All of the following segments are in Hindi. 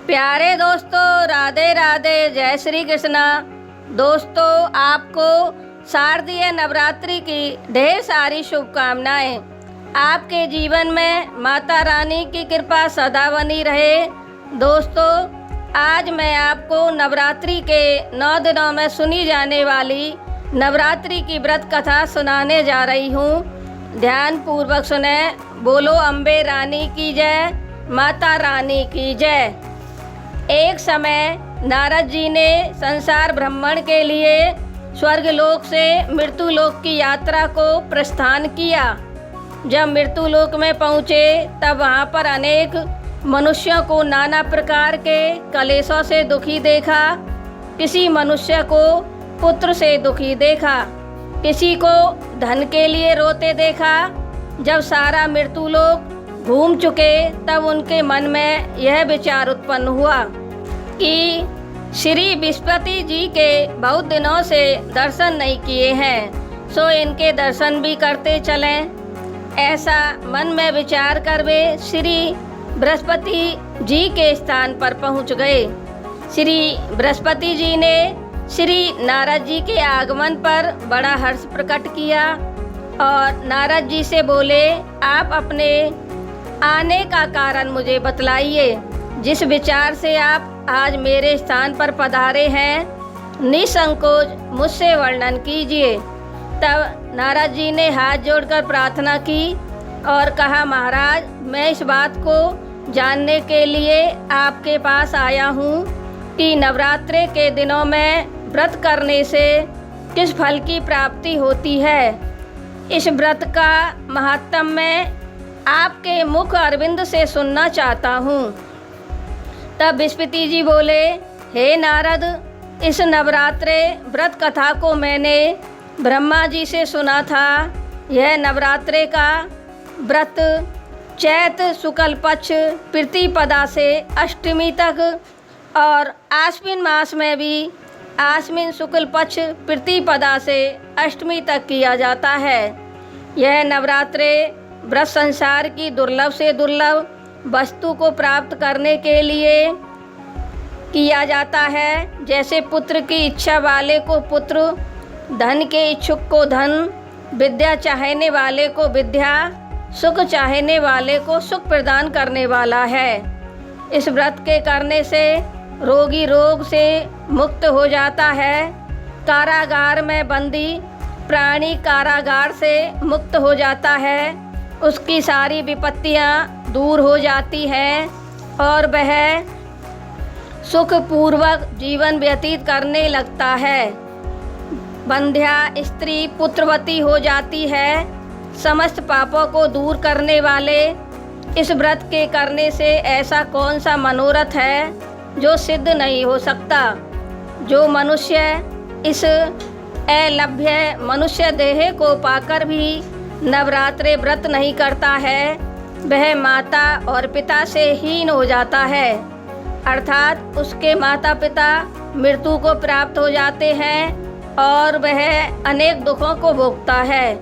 प्यारे दोस्तों, राधे राधे, जय श्री कृष्णा। दोस्तों, आपको शारदीय नवरात्रि की ढेर सारी शुभकामनाएं। आपके जीवन में माता रानी की कृपा सदा बनी रहे। दोस्तों, आज मैं आपको नवरात्रि के 9 दिनों में सुनी जाने वाली नवरात्रि की व्रत कथा सुनाने जा रही हूँ। ध्यान पूर्वक सुने। बोलो अम्बे रानी की जय, माता रानी की जय। एक समय नारद जी ने संसार भ्रमण के लिए स्वर्गलोक से मृत्युलोक की यात्रा को प्रस्थान किया। जब मृत्युलोक में पहुँचे तब वहाँ पर अनेक मनुष्यों को नाना प्रकार के कलेशों से दुखी देखा। किसी मनुष्य को पुत्र से दुखी देखा, किसी को धन के लिए रोते देखा। जब सारा मृत्युलोक घूम चुके तब उनके मन में यह विचार उत्पन्न हुआ कि श्री विस्पति जी के बहुत दिनों से दर्शन नहीं किए हैं, सो इनके दर्शन भी करते चलें। ऐसा मन में विचार कर वे श्री बृहस्पति जी के स्थान पर पहुंच गए। श्री बृहस्पति जी ने श्री नारद जी के आगमन पर बड़ा हर्ष प्रकट किया और नारद जी से बोले, आप अपने आने का कारण मुझे बतलाइए। जिस विचार से आप आज मेरे स्थान पर पधारे हैं, निसंकोच मुझसे वर्णन कीजिए। तब नारद जी ने हाथ जोड़कर प्रार्थना की और कहा, महाराज, मैं इस बात को जानने के लिए आपके पास आया हूँ कि नवरात्रि के दिनों में व्रत करने से किस फल की प्राप्ति होती है। इस व्रत का महात्म्य मैं आपके मुख अरविंद से सुनना चाहता हूँ। तब विस्पति जी बोले, हे नारद, इस नवरात्रि व्रत कथा को मैंने ब्रह्मा जी से सुना था। यह नवरात्रि का व्रत चैत शुक्ल पक्ष प्रतिपदा से अष्टमी तक और आश्विन मास में भी आश्विन शुक्ल पक्ष प्रतिपदा से अष्टमी तक किया जाता है। यह नवरात्रि व्रत संसार की दुर्लभ से दुर्लभ वस्तु को प्राप्त करने के लिए किया जाता है। जैसे पुत्र की इच्छा वाले को पुत्र, धन के इच्छुक को धन, विद्या चाहने वाले को विद्या, सुख चाहने वाले को सुख प्रदान करने वाला है। इस व्रत के करने से रोगी रोग से मुक्त हो जाता है। कारागार में बंदी प्राणी कारागार से मुक्त हो जाता है। उसकी सारी विपत्तियां दूर हो जाती हैं और वह सुखपूर्वक जीवन व्यतीत करने लगता है। बंध्या स्त्री पुत्रवती हो जाती है। समस्त पापों को दूर करने वाले इस व्रत के करने से ऐसा कौन सा मनोरथ है जो सिद्ध नहीं हो सकता। जो मनुष्य इस अलभ्य मनुष्य देह को पाकर भी नवरात्रि व्रत नहीं करता है, वह माता और पिता से हीन हो जाता है। अर्थात उसके माता पिता मृत्यु को प्राप्त हो जाते हैं और वह अनेक दुखों को भोगता है।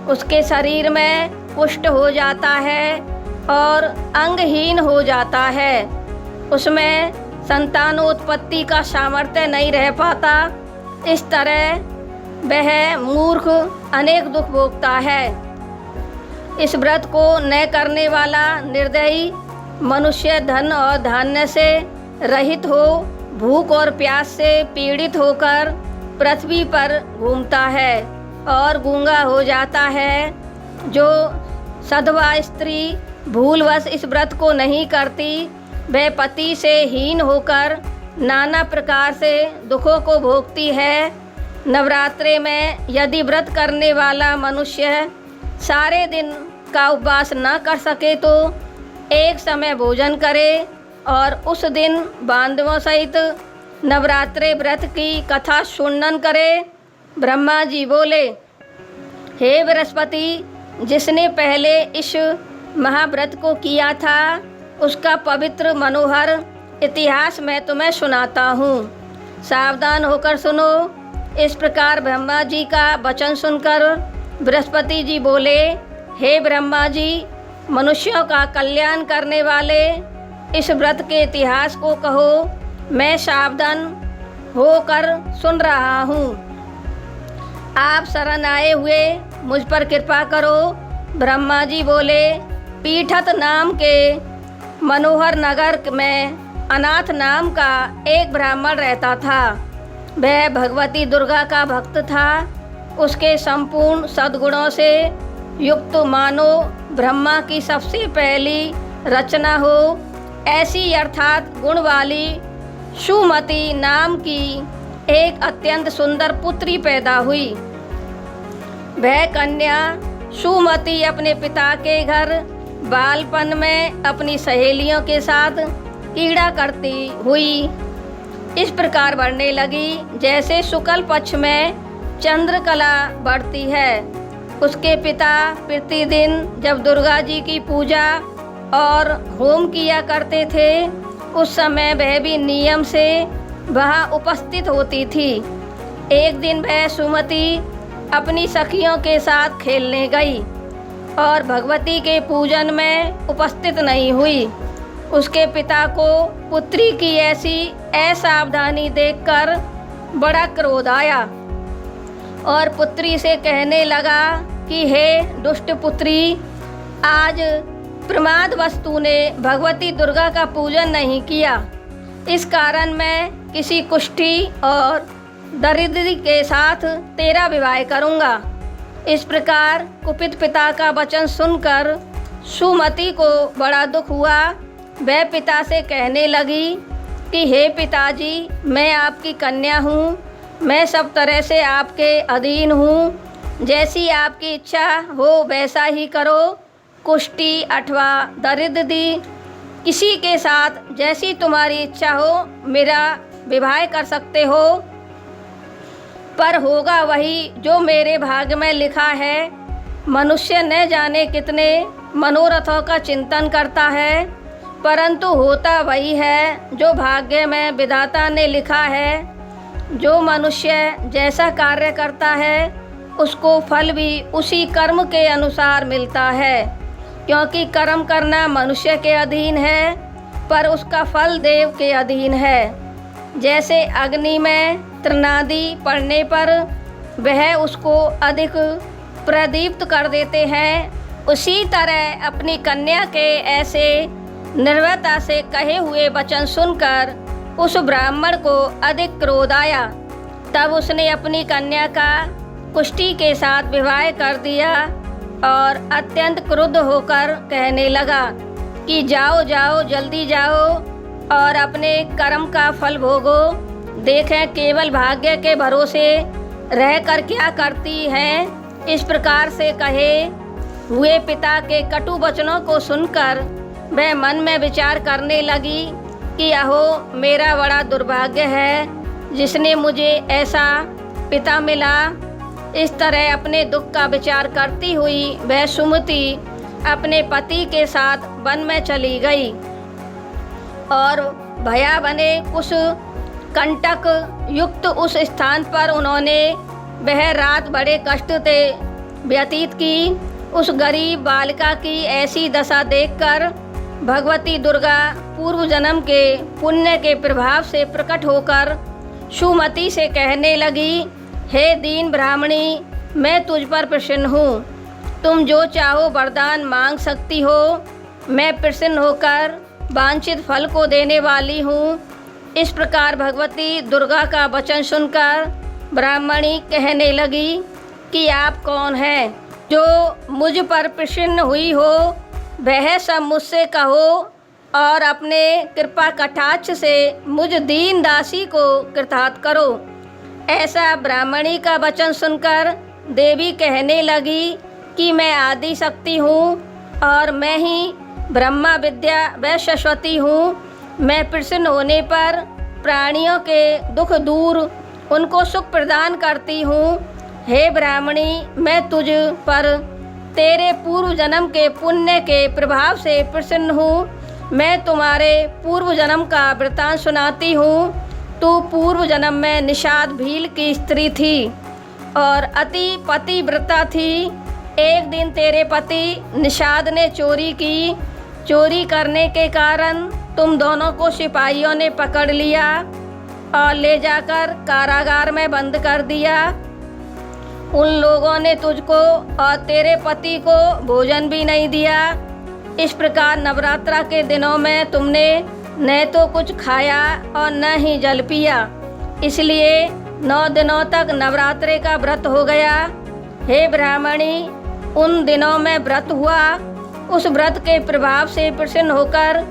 उसके शरीर में कुष्ठ हो जाता है और अंगहीन हो जाता है। उसमें संतानोत्पत्ति का सामर्थ्य नहीं रह पाता। इस तरह वह मूर्ख अनेक दुख भोगता है। इस व्रत को न करने वाला निर्दयी मनुष्य धन और धान्य से रहित हो, भूख और प्यास से पीड़ित होकर पृथ्वी पर घूमता है और गूंगा हो जाता है। जो सधवा स्त्री भूलवश इस व्रत को नहीं करती, वह पति से हीन होकर नाना प्रकार से दुखों को भोगती है। नवरात्रि में यदि व्रत करने वाला मनुष्य सारे दिन का उपवास न कर सके तो एक समय भोजन करे और उस दिन बांधवों सहित नवरात्रि व्रत की कथा सुनन करे। ब्रह्मा जी बोले, हे बृहस्पति, जिसने पहले इस महाव्रत को किया था उसका पवित्र मनोहर इतिहास मैं तुम्हें सुनाता हूँ। सावधान होकर सुनो। इस प्रकार ब्रह्मा जी का वचन सुनकर बृहस्पति जी बोले, हे ब्रह्मा जी, मनुष्यों का कल्याण करने वाले इस व्रत के इतिहास को कहो, मैं सावधान होकर सुन रहा हूँ। आप शरण आए हुए मुझ पर कृपा करो। ब्रह्मा जी बोले, पीठत नाम के मनोहर नगर में अनाथ नाम का एक ब्राह्मण रहता था। वह भगवती दुर्गा का भक्त था। उसके संपूर्ण सद्गुणों से युक्त मानो ब्रह्मा की सबसे पहली रचना हो ऐसी अर्थात गुण वाली सुमति नाम की एक अत्यंत सुंदर पुत्री पैदा हुई। वह कन्या सुमति अपने पिता के घर बालपन में अपनी सहेलियों के साथ क्रीड़ा करती हुई इस प्रकार बढ़ने लगी जैसे शुक्ल पक्ष में चंद्रकला बढ़ती है। उसके पिता प्रतिदिन जब दुर्गा जी की पूजा और होम किया करते थे, उस समय वह भी नियम से वहाँ उपस्थित होती थी। एक दिन वह सुमति अपनी सखियों के साथ खेलने गई और भगवती के पूजन में उपस्थित नहीं हुई। उसके पिता को पुत्री की ऐसी असावधानी देखकर बड़ा क्रोध आया और पुत्री से कहने लगा कि हे दुष्ट पुत्री, आज प्रमादवश तूने भगवती दुर्गा का पूजन नहीं किया। इस कारण मैं किसी कुष्ठी और दरिद्री के साथ तेरा विवाह करूँगा। इस प्रकार कुपित पिता का वचन सुनकर सुमति को बड़ा दुख हुआ। वह पिता से कहने लगी कि हे पिताजी, मैं आपकी कन्या हूँ, मैं सब तरह से आपके अधीन हूँ। जैसी आपकी इच्छा हो वैसा ही करो। कुष्ठी अथवा दरिद्री किसी के साथ जैसी तुम्हारी इच्छा हो मेरा विवाह कर सकते हो, पर होगा वही जो मेरे भाग्य में लिखा है। मनुष्य न जाने कितने मनोरथों का चिंतन करता है, परंतु होता वही है जो भाग्य में विधाता ने लिखा है। जो मनुष्य जैसा कार्य करता है उसको फल भी उसी कर्म के अनुसार मिलता है, क्योंकि कर्म करना मनुष्य के अधीन है पर उसका फल देव के अधीन है। जैसे अग्नि में तृणादि पड़ने पर वह उसको अधिक प्रदीप्त कर देते हैं, उसी तरह अपनी कन्या के ऐसे निर्भयता से कहे हुए वचन सुनकर उस ब्राह्मण को अधिक क्रोध आया। तब उसने अपनी कन्या का कुष्ठी के साथ विवाह कर दिया और अत्यंत क्रुद्ध होकर कहने लगा कि जाओ जाओ, जल्दी जाओ और अपने कर्म का फल भोगो। देखें केवल भाग्य के भरोसे रहकर क्या करती हैं। इस प्रकार से कहे हुए पिता के कटु वचनों को सुनकर वह मन में विचार करने लगी कि अहो मेरा बड़ा दुर्भाग्य है जिसने मुझे ऐसा पिता मिला। इस तरह अपने दुख का विचार करती हुई वह सुमति अपने पति के साथ वन में चली गई और भया बने कुछ कंटक युक्त उस स्थान पर उन्होंने वह रात बड़े कष्ट से व्यतीत की। उस गरीब बालिका की ऐसी दशा देखकर भगवती दुर्गा पूर्व जन्म के पुण्य के प्रभाव से प्रकट होकर सुमति से कहने लगी, हे दीन ब्राह्मणी, मैं तुझ पर प्रसन्न हूँ। तुम जो चाहो वरदान मांग सकती हो। मैं प्रसन्न होकर वांछित फल को देने वाली हूँ। इस प्रकार भगवती दुर्गा का वचन सुनकर ब्राह्मणी कहने लगी कि आप कौन हैं जो मुझ पर प्रसन्न हुई हो, वह सब मुझसे कहो और अपने कृपा कटाक्ष से मुझ दीन दासी को कृतार्थ करो। ऐसा ब्राह्मणी का वचन सुनकर देवी कहने लगी कि मैं आदि शक्ति हूँ और मैं ही ब्रह्मा विद्या व सरस्वती हूँ। मैं प्रसन्न होने पर प्राणियों के दुख दूर उनको सुख प्रदान करती हूँ। हे ब्राह्मणी, मैं तुझ पर तेरे पूर्व जन्म के पुण्य के प्रभाव से प्रसन्न हूँ। मैं तुम्हारे पूर्व जन्म का वृतांत सुनाती हूँ। तू पूर्व जन्म में निषाद भील की स्त्री थी और अति पतिव्रता थी। एक दिन तेरे पति निषाद ने चोरी की। चोरी करने के कारण तुम दोनों को सिपाहियों ने पकड़ लिया और ले जाकर कारागार में बंद कर दिया। उन लोगों ने तुझको और तेरे पति को भोजन भी नहीं दिया। इस प्रकार नवरात्रा के दिनों में तुमने न तो कुछ खाया और न ही जल पिया, इसलिए 9 दिनों तक नवरात्रे का व्रत हो गया। हे ब्राह्मणी, उन दिनों में व्रत हुआ, उस व्रत के प्रभाव से प्रसन्न होकर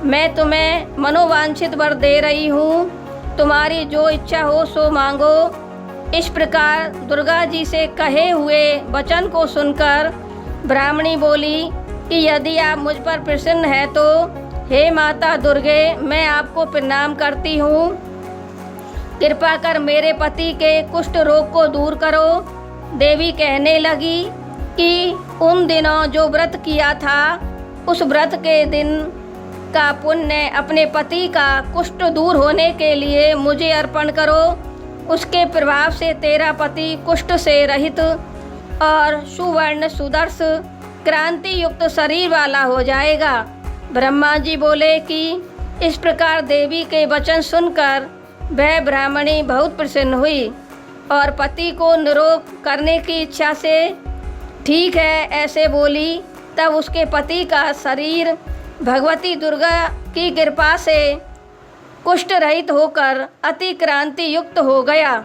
मैं तुम्हें मनोवांछित वर दे रही हूँ। तुम्हारी जो इच्छा हो सो मांगो। इस प्रकार दुर्गा जी से कहे हुए वचन को सुनकर ब्राह्मणी बोली कि यदि आप मुझ पर प्रसन्न है तो हे माता दुर्गे, मैं आपको प्रणाम करती हूँ। कृपा कर मेरे पति के कुष्ठ रोग को दूर करो। देवी कहने लगी कि उन दिनों जो व्रत किया था, उस व्रत के दिन का पुण्य अपने पति का कुष्ठ दूर होने के लिए मुझे अर्पण करो। उसके प्रभाव से तेरा पति कुष्ठ से रहित और सुवर्ण सुदर्श क्रांति युक्त शरीर वाला हो जाएगा। ब्रह्मा जी बोले कि इस प्रकार देवी के वचन सुनकर वह ब्राह्मणी बहुत प्रसन्न हुई और पति को निरोग करने की इच्छा से ठीक है ऐसे बोली। तब उसके पति का शरीर भगवती दुर्गा की कृपा से कुष्ठ रहित होकर अति क्रांति युक्त हो गया,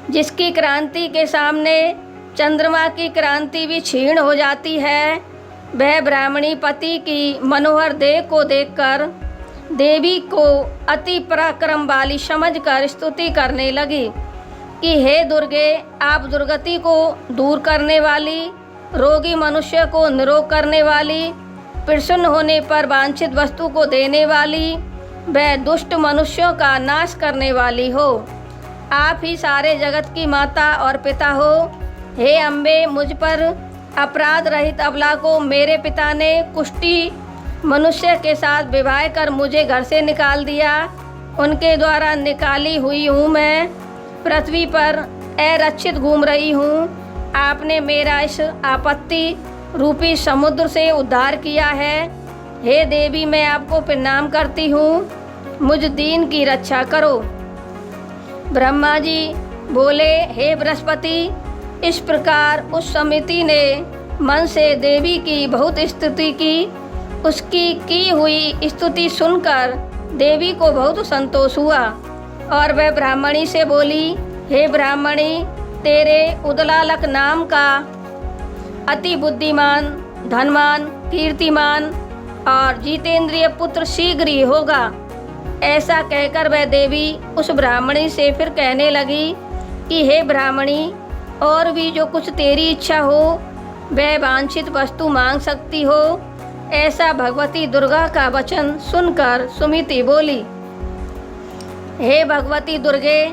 जिसकी क्रांति के सामने चंद्रमा की क्रांति भी क्षीण हो जाती है। वह ब्राह्मणी पति की मनोहर देह को देखकर देवी को अति पराक्रम वाली समझकर स्तुति करने लगी कि हे दुर्गे, आप दुर्गति को दूर करने वाली, रोगी मनुष्य को निरोग करने वाली, प्रसन्न होने पर वांछित वस्तु को देने वाली, वह दुष्ट मनुष्यों का नाश करने वाली हो। आप ही सारे जगत की माता और पिता हो। हे अम्बे, मुझ पर अपराध रहित अबला को मेरे पिता ने कुष्ठी मनुष्य के साथ विवाह कर मुझे घर से निकाल दिया। उनके द्वारा निकाली हुई हूँ मैं पृथ्वी पर अरक्षित घूम रही हूँ। आपने मेरा इस आपत्ति रूपी समुद्र से उद्धार किया है। हे देवी, मैं आपको प्रणाम करती हूँ, मुझ दीन की रक्षा करो। ब्रह्मा जी बोले, हे बृहस्पति, इस प्रकार उस समिति ने मन से देवी की बहुत स्तुति की। उसकी की हुई स्तुति सुनकर देवी को बहुत संतोष हुआ और वह ब्राह्मणी से बोली, हे ब्राह्मणी, तेरे उदलालक नाम का अति बुद्धिमान, धनवान, कीर्तिमान और जितेंद्रिय पुत्र शीघ्र ही होगा। ऐसा कहकर वह देवी उस ब्राह्मणी से फिर कहने लगी कि हे ब्राह्मणी, और भी जो कुछ तेरी इच्छा हो वह वांछित वस्तु मांग सकती हो। ऐसा भगवती दुर्गा का वचन सुनकर सुमिति बोली, हे भगवती दुर्गे,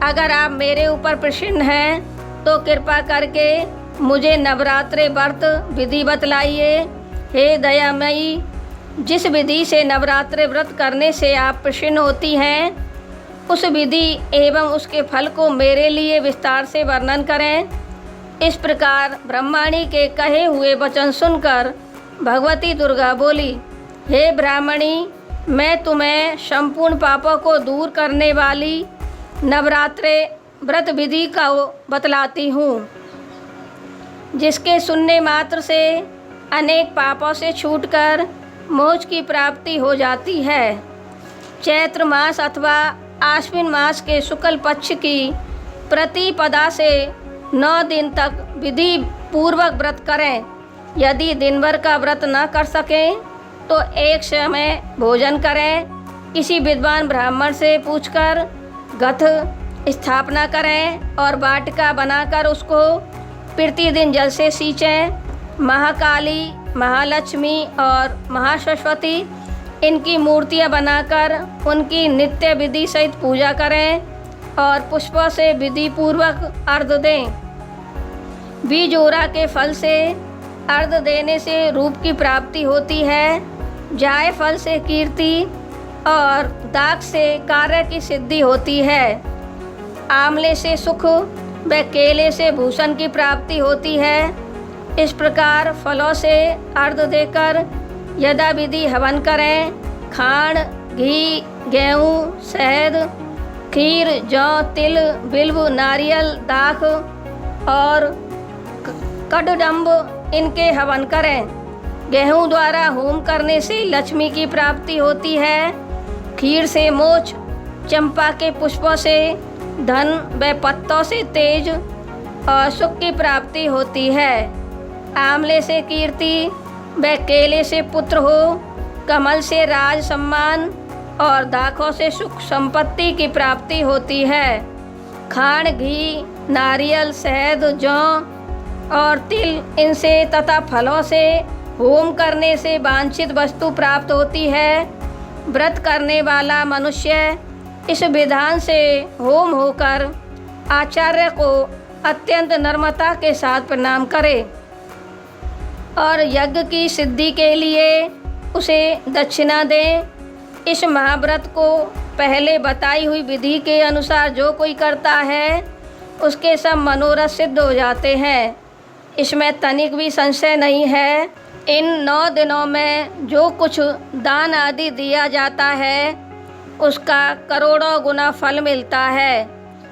अगर आप मेरे ऊपर प्रसन्न हैं तो कृपा करके मुझे नवरात्रे व्रत विधि बतलाइए। हे दयामयी, जिस विधि से नवरात्रे व्रत करने से आप प्रसन्न होती हैं, उस विधि एवं उसके फल को मेरे लिए विस्तार से वर्णन करें। इस प्रकार ब्रह्माणी के कहे हुए वचन सुनकर भगवती दुर्गा बोली, हे ब्राह्मणी, मैं तुम्हें संपूर्ण पापों को दूर करने वाली नवरात्रे व्रत विधि का बतलाती हूँ, जिसके सुनने मात्र से अनेक पापों से छूटकर मोक्ष की प्राप्ति हो जाती है। चैत्र मास अथवा आश्विन मास के शुक्ल पक्ष की प्रतिपदा से 9 दिन तक विधि पूर्वक व्रत करें। यदि दिन भर का व्रत न कर सकें तो एक समय भोजन करें। किसी विद्वान ब्राह्मण से पूछकर गथ स्थापना करें और वाटिका बनाकर उसको प्रतिदिन जल से सींचें। महाकाली, महालक्ष्मी और महासरस्वती इनकी मूर्तियां बनाकर उनकी नित्य विधि सहित पूजा करें और पुष्पों से विधि पूर्वक अर्घ्य दें। बीजोरा के फल से अर्घ्य देने से रूप की प्राप्ति होती है। जाय फल से कीर्ति और दाख से कार्य की सिद्धि होती है। आंवले से सुख व केले से भूषण की प्राप्ति होती है। इस प्रकार फलों से अर्घ्य देकर यथाविधि हवन करें। खांड, घी, गेहूँ, शहद, खीर, जौ, तिल, बिल्व, नारियल, दाख और कदम्ब इनके हवन करें। गेहूँ द्वारा होम करने से लक्ष्मी की प्राप्ति होती है। खीर से मोक्ष, चंपा के पुष्पों से धन व पत्तों से तेज और सुख की प्राप्ति होती है। आंवले से कीर्ति व केले से पुत्र हो, कमल से राज सम्मान और दाखों से सुख संपत्ति की प्राप्ति होती है। खांड, घी, नारियल, शहद, जौ और तिल इनसे तथा फलों से होम करने से वांछित वस्तु प्राप्त होती है। व्रत करने वाला मनुष्य इस विधान से होम होकर आचार्य को अत्यंत नम्रता के साथ प्रणाम करे और यज्ञ की सिद्धि के लिए उसे दक्षिणा दे। इस महाव्रत को पहले बताई हुई विधि के अनुसार जो कोई करता है उसके सब मनोरथ सिद्ध हो जाते हैं। इसमें तनिक भी संशय नहीं है। इन 9 दिनों में जो कुछ दान आदि दिया जाता है उसका करोड़ों गुना फल मिलता है।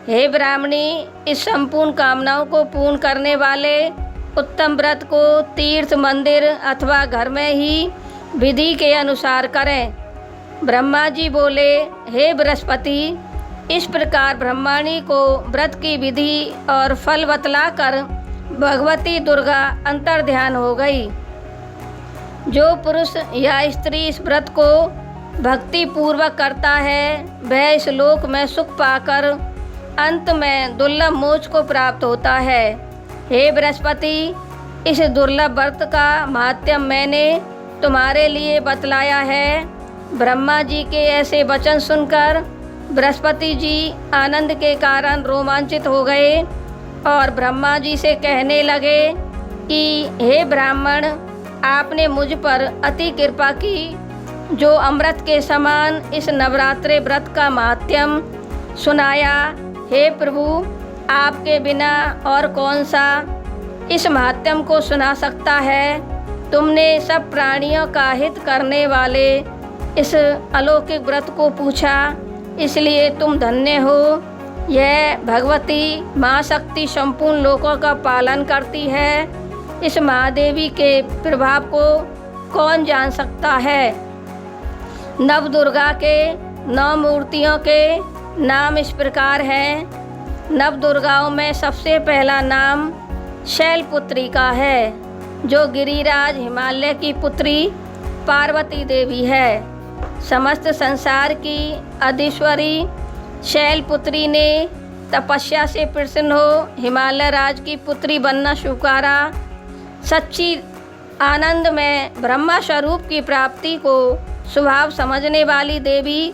हे ब्राह्मणी, इस संपूर्ण कामनाओं को पूर्ण करने वाले उत्तम व्रत को तीर्थ, मंदिर अथवा घर में ही विधि के अनुसार करें। ब्रह्मा जी बोले, हे बृहस्पति, इस प्रकार ब्रह्मणी को व्रत की विधि और फल बतलाकर भगवती दुर्गा अंतर्ध्यान हो गई। जो पुरुष या स्त्री इस व्रत को भक्ति पूर्वक करता है वह इस लोक में सुख पाकर अंत में दुर्लभ मोक्ष को प्राप्त होता है। हे बृहस्पति, इस दुर्लभ व्रत का महात्म्य मैंने तुम्हारे लिए बतलाया है। ब्रह्मा जी के ऐसे वचन सुनकर बृहस्पति जी आनंद के कारण रोमांचित हो गए और ब्रह्मा जी से कहने लगे कि हे ब्राह्मण, आपने मुझ पर अति कृपा की, जो अमृत के समान इस नवरात्रि व्रत का महात्म्य सुनाया। हे प्रभु, आपके बिना और कौन सा इस महात्म्य को सुना सकता है। तुमने सब प्राणियों का हित करने वाले इस अलौकिक व्रत को पूछा, इसलिए तुम धन्य हो। यह भगवती माँ शक्ति संपूर्ण लोकों का पालन करती है। इस महादेवी के प्रभाव को कौन जान सकता है। नव दुर्गा के 9 मूर्तियों के नाम इस प्रकार हैं। नव दुर्गाओं में सबसे पहला नाम शैलपुत्री का है, जो गिरिराज हिमालय की पुत्री पार्वती देवी है। समस्त संसार की अधीश्वरी शैलपुत्री ने तपस्या से प्रसन्न हो हिमालय राज की पुत्री बनना स्वीकारा। सच्ची आनंद में ब्रह्मा स्वरूप की प्राप्ति को स्वभाव समझने वाली देवी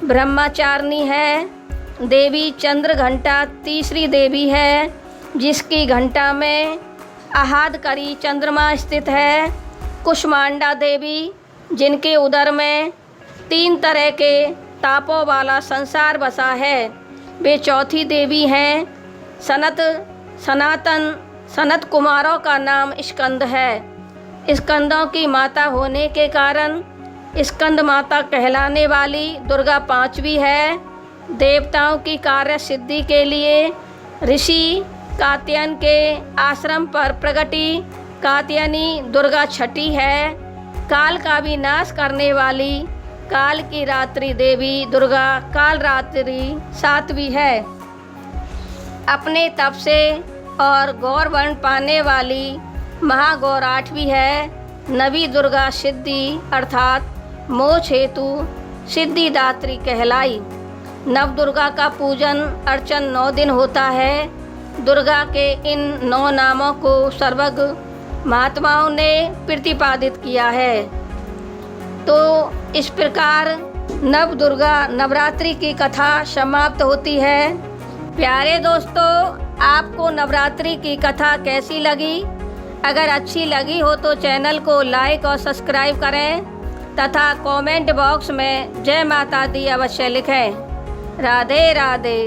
ब्रह्मचारिणी है। देवी चंद्र घंटा तीसरी देवी है, जिसकी घंटा में आहादकरी चंद्रमा स्थित है। कुष्मांडा देवी, जिनके उदर में 3 तरह के तापों वाला संसार बसा है, वे चौथी देवी हैं। सनत कुमारों का नाम स्कंद है। स्कंदों की माता होने के कारण स्कंद माता कहलाने वाली दुर्गा 5वीं है। देवताओं की कार्य सिद्धि के लिए ऋषि कात्यायन के आश्रम पर प्रगटी कात्यायनी दुर्गा 6ठी है। काल का भी नाश करने वाली काल की रात्रि देवी दुर्गा कालरात्रि 7वीं है। अपने तप से और गौर वर्ण पाने वाली महागौर 8वीं है। नवी दुर्गा सिद्धि अर्थात मोक्ष हेतु सिद्धिदात्री कहलाई। नव दुर्गा का पूजन अर्चन 9 दिन होता है। दुर्गा के इन 9 नामों को सर्वज्ञ महात्माओं ने प्रतिपादित किया है। तो इस प्रकार नव दुर्गा नवरात्रि की कथा समाप्त होती है। प्यारे दोस्तों, आपको नवरात्रि की कथा कैसी लगी? अगर अच्छी लगी हो तो चैनल को लाइक और सब्सक्राइब करें तथा कमेंट बॉक्स में जय माता दी अवश्य लिखें। राधे राधे।